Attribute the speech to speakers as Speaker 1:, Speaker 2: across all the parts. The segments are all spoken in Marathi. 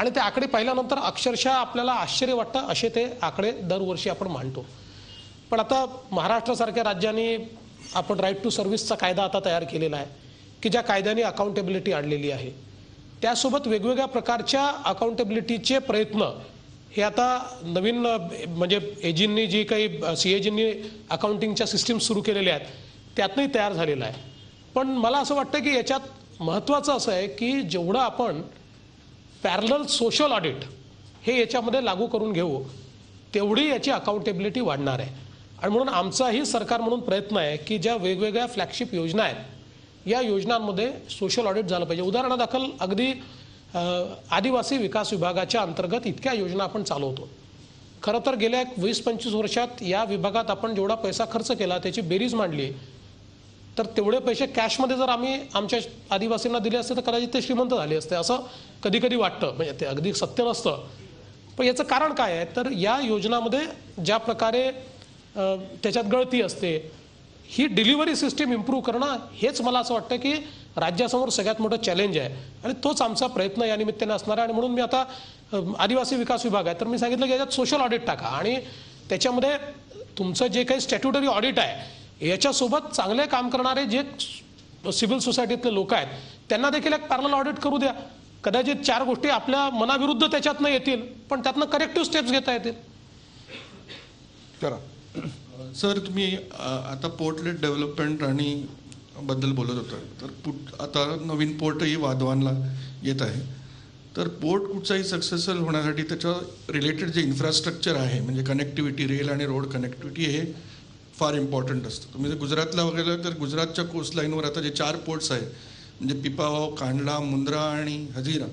Speaker 1: आणि ते आकडे पाहिल्यानंतर अक्षरशः आपल्याला आश्चर्य वाटतं, असे ते आकडे दरवर्षी आपण मांडतो. पण आता महाराष्ट्रासारख्या राज्याने आपण राईट टू सर्व्हिसचा कायदा आता तयार केलेला आहे की ज्या कायद्याने अकाउंटेबिलिटी आणलेली आहे. त्यासोबत वेगवेगळ्या प्रकारच्या अकाउंटेबिलिटीचे प्रयत्न हे आता नवीन म्हणजे एजींनी जी काही CAGनी अकाउंटिंगच्या सिस्टीम सुरू केलेल्या आहेत त्यातनंही तयार झालेला आहे. पण मला असं वाटतं की याच्यात महत्त्वाचं असं आहे की जेवढं आपण पॅरलल सोशल ऑडिट हे याच्यामध्ये लागू करून घेऊ तेवढी याची अकाउंटेबिलिटी वाढणार आहे. आणि म्हणून आमचाही सरकार म्हणून प्रयत्न आहे की ज्या वेगवेगळ्या फ्लॅगशिप योजना आहेत या योजनांमध्ये सोशल ऑडिट झालं पाहिजे. उदाहरणादाखल अगदी आदिवासी विकास विभागाच्या अंतर्गत इतक्या योजना आपण चालवतो. खरं तर गेल्या 20-25 वर्षात या विभागात आपण जेवढा पैसा खर्च केला त्याची बेरीज मांडली तर तेवढे पैसे कॅशमध्ये जर आम्ही आमच्या आदिवासींना दिले असते तर कदाचित ते श्रीमंत झाले असते असं कधी कधी वाटतं. म्हणजे ते अगदी सत्य नसतं. पण याचं कारण काय आहे तर या योजनामध्ये ज्या प्रकारे त्याच्यात गळती असते, ही डिलिव्हरी सिस्टीम इम्प्रूव्ह करणं हेच मला असं वाटतं की राज्यासमोर सगळ्यात मोठं चॅलेंज आहे आणि तोच आमचा प्रयत्न या निमित्ताने असणार आहे. आणि म्हणून मी आता आदिवासी विकास विभाग आहे तर मी सांगितलं की याच्यात सोशल ऑडिट टाका आणि त्याच्यामध्ये तुमचं जे काही स्टॅट्युटरी ऑडिट आहे याच्यासोबत चांगले काम करणारे जे सिव्हिल सोसायटीतले लोक आहेत त्यांना देखील एक पॅरलल ऑडिट करू द्या. कदाचित 4 गोष्टी आपल्या मनाविरुद्ध त्याच्यातनं येतील पण त्यातनं करेक्टिव्ह स्टेप्स घेता येतील.
Speaker 2: सर, तुम्ही आता पोर्ट लेड डेव्हलपमेंट आणि बद्दल बोलत होता. तर आता नवीन पोर्टही वाधवानला येत आहे. तर पोर्ट कुठचाही सक्सेसफुल होण्यासाठी त्याच्या रिलेटेड जे इन्फ्रास्ट्रक्चर आहे म्हणजे कनेक्टिव्हिटी, रेल आणि रोड कनेक्टिव्हिटी हे फार इम्पॉर्टंट असतं. तुम्ही जर गुजरातला वगैरे तर गुजरातच्या कोस्टलाईनवर आता जे 4 पोर्ट्स आहेत म्हणजे पिपावाव, कांडला, मुंद्रा आणि हजीरा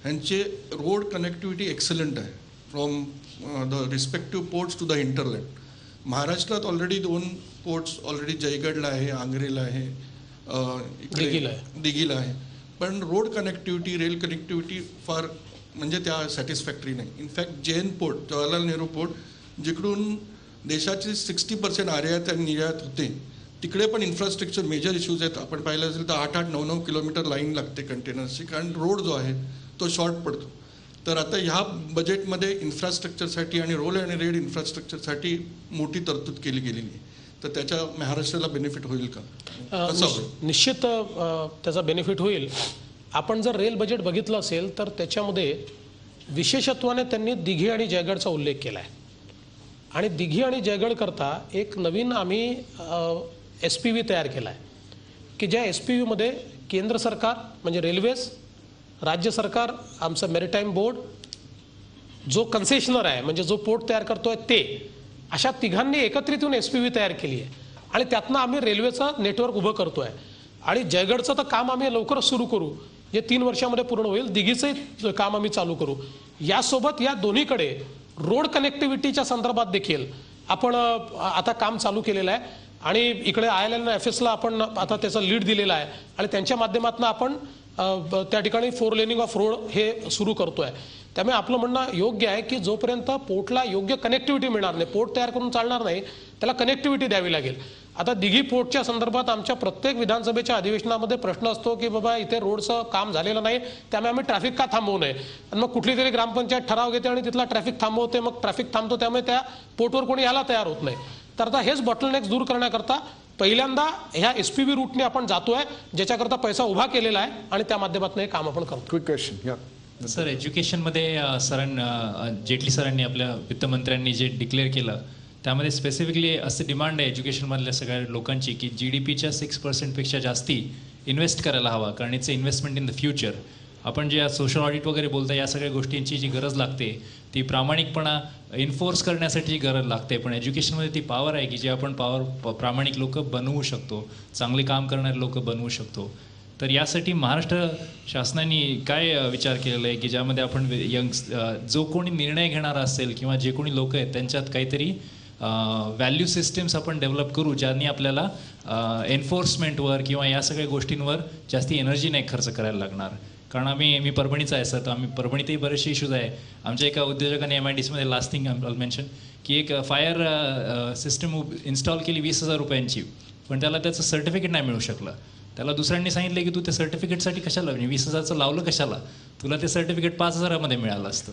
Speaker 2: ह्यांचे रोड कनेक्टिव्हिटी एक्सलंट आहे from the respective ports to the hinterland. महाराष्ट्रात ऑलरेडी 2 पोर्ट्स ऑलरेडी जयगडला आहे, आंग्रेला आहे, दिघीला आहे. पण रोड कनेक्टिव्हिटी, रेल कनेक्टिव्हिटी फार म्हणजे त्या सॅटिस्फॅक्टरी नाही. इनफॅक्ट जैन पोर्ट, जवाहरलाल नेहरू पोर्ट, जिकडून देशाची 60% आयात आणि निर्यात होते तिकडे पण इन्फ्रास्ट्रक्चर मेजर इश्यूज आहेत. आपण पाहिलं असेल तर 8-8, 9-9 किलोमीटर लाईन लागते कंटेनर्सची कारण रोड जो आहे तो शॉर्ट पडतो. तर आता ह्या बजेटमध्ये इन्फ्रास्ट्रक्चरसाठी आणि रोल आणि रेल इन्फ्रास्ट्रक्चरसाठी मोठी तरतूद केली गेलेली आहे. तर त्याच्या महाराष्ट्राला बेनिफिट होईल का?
Speaker 1: निश्चित त्याचा बेनिफिट होईल. आपण जर रेल बजेट बघितलं असेल तर त्याच्यामध्ये विशेषत्वाने त्यांनी दिघी आणि जयगडचा उल्लेख केला आहे. आणि दिघी आणि जयगड करता एक नवीन आम्ही SPV तयार केला आहे की ज्या SPVमध्ये केंद्र सरकार म्हणजे रेल्वेज, राज्य सरकार, आमचं मॅरिटाईम बोर्ड, जो कन्सेशनर आहे म्हणजे जो पोर्ट तयार करतोय ते, अशा तिघांनी एकत्रित येऊन SPV तयार केली आहे. आणि त्यातनं आम्ही रेल्वेचं नेटवर्क उभं करतोय. आणि जयगडचं तर काम आम्ही लवकरच सुरू करू जे 3 वर्षामध्ये पूर्ण होईल. दिघीचंही काम आम्ही चालू करू. यासोबत या दोन्हीकडे रोड कनेक्टिव्हिटीच्या संदर्भात देखील आपण आता काम चालू केलेलं आहे. आणि इकडे ILNFSला आपण आता त्याचा लीड दिलेला आहे आणि त्यांच्या माध्यमातून आपण त्या ठिकाणी 4 लेनिंग ऑफ रोड हे सुरू करतोय. त्यामुळे आपलं म्हणणं योग्य आहे की जोपर्यंत पोर्टला योग्य कनेक्टिव्हिटी मिळणार नाही, पोर्ट तयार करून चालणार नाही, त्याला कनेक्टिव्हिटी द्यावी लागेल. आता दिघी पोर्टच्या संदर्भात आमच्या प्रत्येक विधानसभेच्या अधिवेशनामध्ये प्रश्न असतो की बाबा इथे रोडचं काम झालेलं नाही त्यामुळे आम्ही ट्रॅफिक का थांबवू नये. आणि मग कुठली तरी ग्रामपंचायत ठराव घेते आणि तिथला ट्रॅफिक थांबवते, मग ट्रॅफिक थांबतो त्यामुळे त्या पोर्टवर कोणी यायला तयार होत नाही. तर आता हेच बॉटलनेक्स दूर करण्याकरता पहिल्यांदा ह्या SPV रूटने आपण जातोय ज्याच्याकरता पैसा उभा केलेला आहे आणि त्या माध्यमातून हे काम आपण करतो.
Speaker 3: Quick question. या
Speaker 4: सर, एज्युकेशनमध्ये जेटली सरांनी आपल्या वित्तमंत्र्यांनी जे डिक्लेअर केलं त्यामध्ये स्पेसिफिकली असं डिमांड आहे एज्युकेशनमधल्या सगळ्या लोकांची की GDPच्या 6%पेक्षा जास्ती इन्व्हेस्ट करायला हवा कारण it's investment in the future. आपण जे सोशल ऑडिट वगैरे बोलता या सगळ्या गोष्टींची जी गरज लागते ती प्रामाणिकपणा इन्फोर्स करण्यासाठी गरज लागते. पण एज्युकेशनमध्ये ती पॉवर आहे की जे आपण प्रामाणिक लोक बनवू शकतो, चांगले काम करणारे लोक बनवू शकतो. तर यासाठी महाराष्ट्र शासनाने काय विचार केलेला आहे की ज्यामध्ये आपण जो कोणी निर्णय घेणारा असेल किंवा जे कोणी लोक आहेत त्यांच्यात काहीतरी व्हॅल्यू सिस्टीम्स आपण डेव्हलप करू ज्यांनी आपल्याला एन्फोर्समेंटवर किंवा या सगळ्या गोष्टींवर जास्ती एनर्जी नाही खर्च करायला लागणार. कारण मी परभणीचा आहे सर, तर आम्ही परभणीतही बरेचसे इश्यूज आहे. आमच्या एका उद्योजकाने MIDCमध्ये लास्ट थिंग आय मेन्शन की एक फायर सिस्टम इन्स्टॉल केली 20,000 रुपयांची पण त्याला त्याचं सर्टिफिकेट नाही मिळू शकलं. त्याला दुसऱ्यांनी सांगितलं की तू त्या सर्टिफिकेटसाठी कशाला, म्हणजे 20,000चं लावलं कशाला, तुला ते सर्टिफिकेट 5,000मध्ये मिळालं असतं.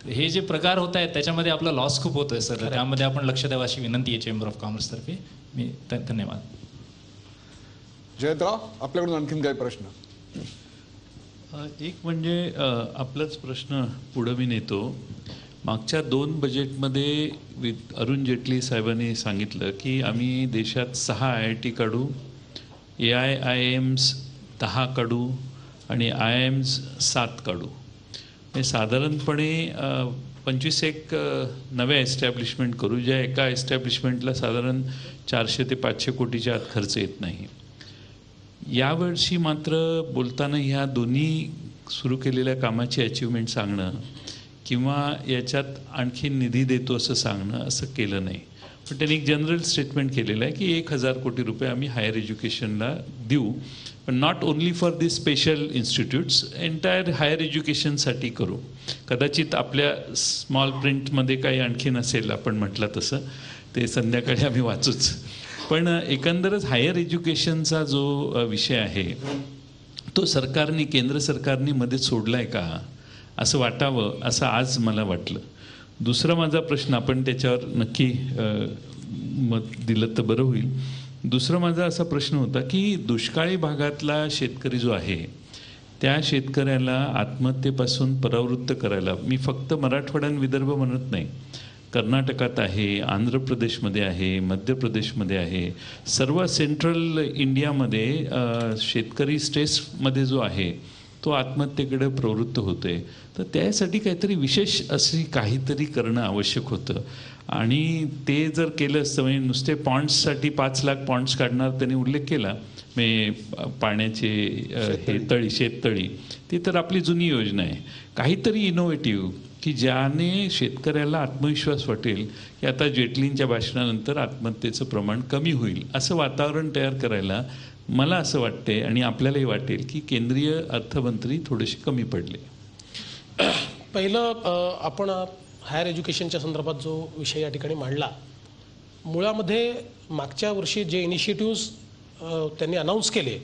Speaker 4: हे जे प्रकार होत आहेत त्याच्यामध्ये आपला लॉस खूप होतोय सर, त्यामध्ये आपण लक्ष द्यावं अशी विनंती आहे चेंबर ऑफ कॉमर्सतर्फे. मी धन्यवाद.
Speaker 3: जयंतराव, आपल्याकडून आणखीन काही प्रश्न?
Speaker 5: एक म्हणजे आपलाच प्रश्न पुढं मी नेतो. मागच्या 2 बजेटमध्ये अरुण जेटली साहेबांनी सांगितलं की आम्ही देशात 6 IIT काढू, AIIMs 10 काढू आणि IIMs 7 काढू. साधारणपणे 25 नव्या एस्टॅब्लिशमेंट करू, ज्या एका एस्टॅब्लिशमेंटला साधारण 400 ते 500 कोटीच्या आत खर्च येत नाही. यावर्षी मात्र बोलताना ह्या दोन्ही सुरू केलेल्या कामाची अचिव्हमेंट सांगणं किंवा याच्यात आणखी निधी देतो असं सांगणं असं केलं नाही. पण त्यांनी एक जनरल स्टेटमेंट केलेलं आहे की 1,000 कोटी रुपये आम्ही हायर एज्युकेशनला देऊ, पण not only for the special institutes, entire higher एज्युकेशनसाठी करू. कदाचित आपल्या स्मॉल प्रिंटमध्ये काही आणखीन असेल, आपण म्हटलं तसं ते संध्याकाळी आम्ही वाचूच. पण एकंदरच हायर एज्युकेशनचा जो विषय आहे तो सरकारने, केंद्र सरकारने मध्ये सोडला आहे का असं वाटावं असं आज मला वाटलं. दुसरा माझा प्रश्न, आपण त्याच्यावर नक्की मत दिलं तर बरं होईल. दुसरा माझा असा प्रश्न होता की दुष्काळी भागातला शेतकरी जो आहे त्या शेतकऱ्याला आत्महत्येपासून परावृत्त करायला, मी फक्त मराठवाडा आणि विदर्भ म्हणत नाही, कर्नाटकात आहे, आंध्र प्रदेशमध्ये आहे, मध्य प्रदेशमध्ये आहे, सर्व सेंट्रल इंडियामध्ये शेतकरी स्ट्रेसमध्ये जो आहे तो आत्महत्येकडे प्रवृत्त होतोय. तर त्यासाठी काहीतरी विशेष अशी काहीतरी करणं आवश्यक होतं. आणि ते जर केलं असतं, म्हणजे नुसते पॉन्ड्ससाठी 5 लाख पॉन्ड्स काढणार त्यांनी उल्लेख केला, म्हणजे पाण्याचे हे तळी, शेततळी, ती तर आपली जुनी योजना आहे. काहीतरी इनोव्हेटिव्ह की ज्याने शेतकऱ्याला आत्मविश्वास वाटेल की आता जेटलींच्या भाषणानंतर आत्महत्येचं प्रमाण कमी होईल, असं वातावरण तयार करायला मला असं वाटते आणि आपल्यालाही वाटेल की केंद्रीय अर्थमंत्री थोडेसे कमी पडले.
Speaker 1: पहिलं आपण हायर एज्युकेशनच्या संदर्भात जो विषय या ठिकाणी मांडला, मुळामध्ये मागच्या वर्षी जे इनिशिएटिव्ज त्यांनी अनाऊन्स केले,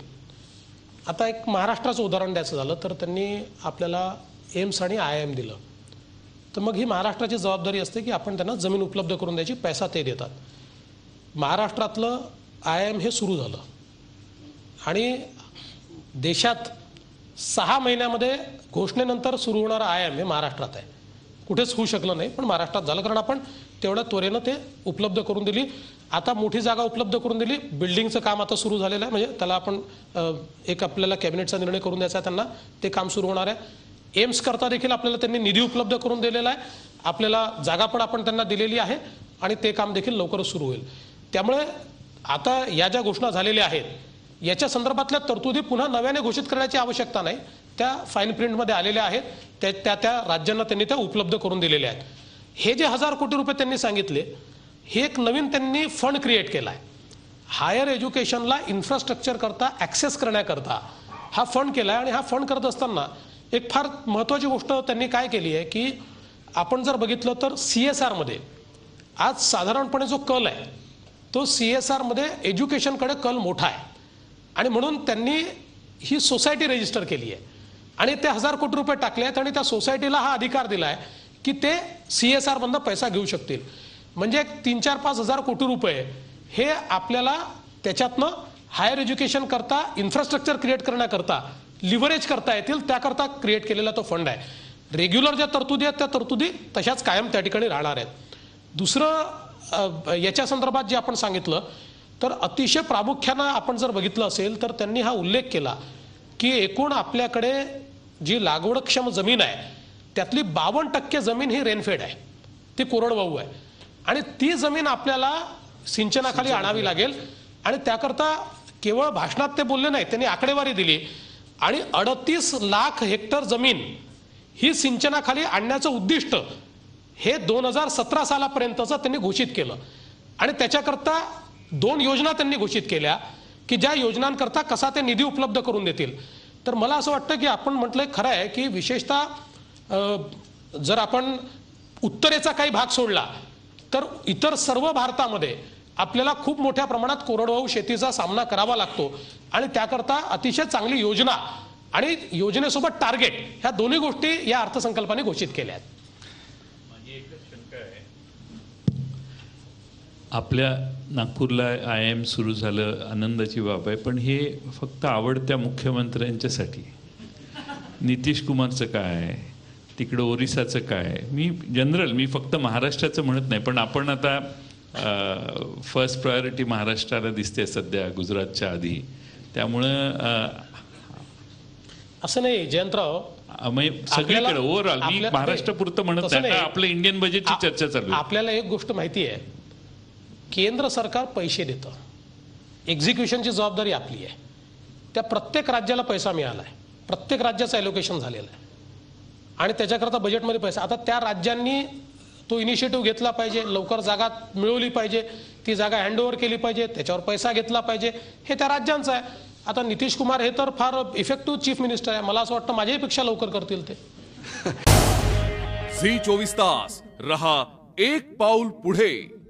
Speaker 1: आता एक महाराष्ट्राचं उदाहरण द्यायचं झालं तर त्यांनी आपल्याला एम्स आणि IIM दिलं. तर मग ही महाराष्ट्राची जबाबदारी असते की आपण त्यांना जमीन उपलब्ध करून द्यायची, पैसा ते देतात. महाराष्ट्रातलं IIM हे सुरू झालं आणि देशात 6 महिन्यामध्ये घोषणेनंतर सुरू होणारं IIM हे महाराष्ट्रात आहे. कुठेच होऊ शकलं नाही, पण महाराष्ट्रात झालं कारण आपण तेवढ्या त्वरेनं ते उपलब्ध करून दिली. आता मोठी जागा उपलब्ध करून दिली, बिल्डिंगचं काम आता सुरू झालेलं आहे, म्हणजे त्याला आपण एक आपल्याला कॅबिनेटचा निर्णय करून द्यायचा आहे त्यांना, ते काम सुरू होणार आहे. एम्स करता देखील आपल्याला त्यांनी निधी उपलब्ध करून दिलेला आहे, आपल्याला जागा पण आपण त्यांना दिलेली आहे आणि ते काम देखील लवकरच सुरू होईल. त्यामुळे आता या ज्या घोषणा झालेल्या आहेत याच्या संदर्भातल्या तरतुदी पुन्हा नव्याने घोषित करण्याची आवश्यकता नाही, त्या फाईन प्रिंटमध्ये आलेल्या आहेत, त्या राज्यांना त्यांनी त्या उपलब्ध करून दिलेल्या आहेत. हे जे 1,000 कोटी रुपये त्यांनी सांगितले, हे एक नवीन त्यांनी फंड क्रिएट केला आहे. हायर एज्युकेशनला इन्फ्रास्ट्रक्चर करता ॲक्सेस करण्याकरता हा फंड केला आहे. आणि हा फंड करत असताना एक फार महत्त्वाची गोष्ट त्यांनी काय केली आहे की आपण जर बघितलं तर CSR मध्ये आज साधारणपणे जो कल आहे तो CSR मध्ये एज्युकेशनकडे कल मोठा आहे आणि म्हणून त्यांनी ही सोसायटी रजिस्टर केली आहे आणि ते 1,000 कोटी रुपये टाकले आहेत आणि त्या सोसायटीला हा अधिकार दिला आहे की ते CSR मधनं पैसा घेऊ शकतील. म्हणजे 3-4-5 हजार कोटी रुपये हे आपल्याला त्याच्यातनं हायर एज्युकेशन करता, इन्फ्रास्ट्रक्चर क्रिएट करण्याकरता, लिव्हरेज करता येतील त्याकरता क्रिएट केलेला तो फंड आहे. रेग्युलर ज्या तरतुदी आहेत त्या तरतुदी तशाच कायम त्या ठिकाणी राहणार आहेत. दुसरं याच्या संदर्भात जे आपण सांगितलं तर अतिशय प्रामुख्यानं आपण जर बघितलं असेल तर त्यांनी हा उल्लेख केला की एकूण आपल्याकडे जी लागवडक्षम जमीन आहे त्यातली 52% जमीन ही रेनफेड आहे, ती कोरडवाहू आहे आणि ती जमीन आपल्याला सिंचनाखाली आणावी लागेल. आणि त्याकरता केवळ भाषणात ते बोलले नाही, त्यांनी आकडेवारी दिली आणि 38 लाख हेक्टर जमीन ही सिंचनाखाली आणण्याचं उद्दिष्ट हे 2017 सालापर्यंतचं त्यांनी घोषित केलं. आणि त्याच्याकरता 2 योजना त्यांनी घोषित केल्या की ज्या योजनांकरता कसा ते निधी उपलब्ध करून देतील. तर मला असं वाटतं की आपण म्हटलंय खरं आहे की विशेषतः जर आपण उत्तरेचा काही भाग सोडला तर इतर सर्व भारतामध्ये आपल्याला खूप मोठ्या प्रमाणात कोरडवाहू शेतीचा सामना करावा लागतो. आणि त्याकरता अतिशय चांगली योजना आणि योजनेसोबत टार्गेट ह्या दोन्ही गोष्टी या अर्थसंकल्पाने घोषित केल्या आहेत.
Speaker 5: आपल्या नागपूरला IIM सुरू झालं, आनंदाची बाब आहे, पण हे फक्त आवडत्या मुख्यमंत्र्यांच्यासाठी. नितीश कुमारचं काय, तिकडं ओरिसाचं काय, मी फक्त महाराष्ट्राचं म्हणत नाही, पण आपण आता फर्स्ट प्रायोरिटी महाराष्ट्राला दिसते सध्या गुजरातच्या आधी. त्यामुळं
Speaker 1: असं नाही जयंतराव,
Speaker 5: सगळीकडे ओव्हरऑल मी महाराष्ट्रापुरतं म्हणत नाही, आपलं इंडियन बजेटची चर्चा चालू आहे.
Speaker 1: आपल्याला एक गोष्ट माहिती आहे, केंद्र सरकार पैसे देतं, एक्झिक्युशनची जबाबदारी आपली आहे. त्या प्रत्येक राज्याला पैसा मिळाला आहे, प्रत्येक राज्याचं ॲलोकेशन झालेलं आहे आणि त्याच्याकरता बजेटमध्ये पैसा. आता त्या राज्यांनी तो इनिशिएटिव्ह घेतला पाहिजे, लवकर जागा मिळवली पाहिजे, ती जागा हँडओव्हर केली पाहिजे, त्याच्यावर पैसा घेतला पाहिजे, हे त्या राज्यांचं आहे. आता नितीश कुमार हे तर फार इफेक्टिव्ह चीफ मिनिस्टर आहे, मला असं वाटतं माझ्यापेक्षा लवकर करतील ते.
Speaker 3: झी 24 तास रहा एक पाऊल पुढे.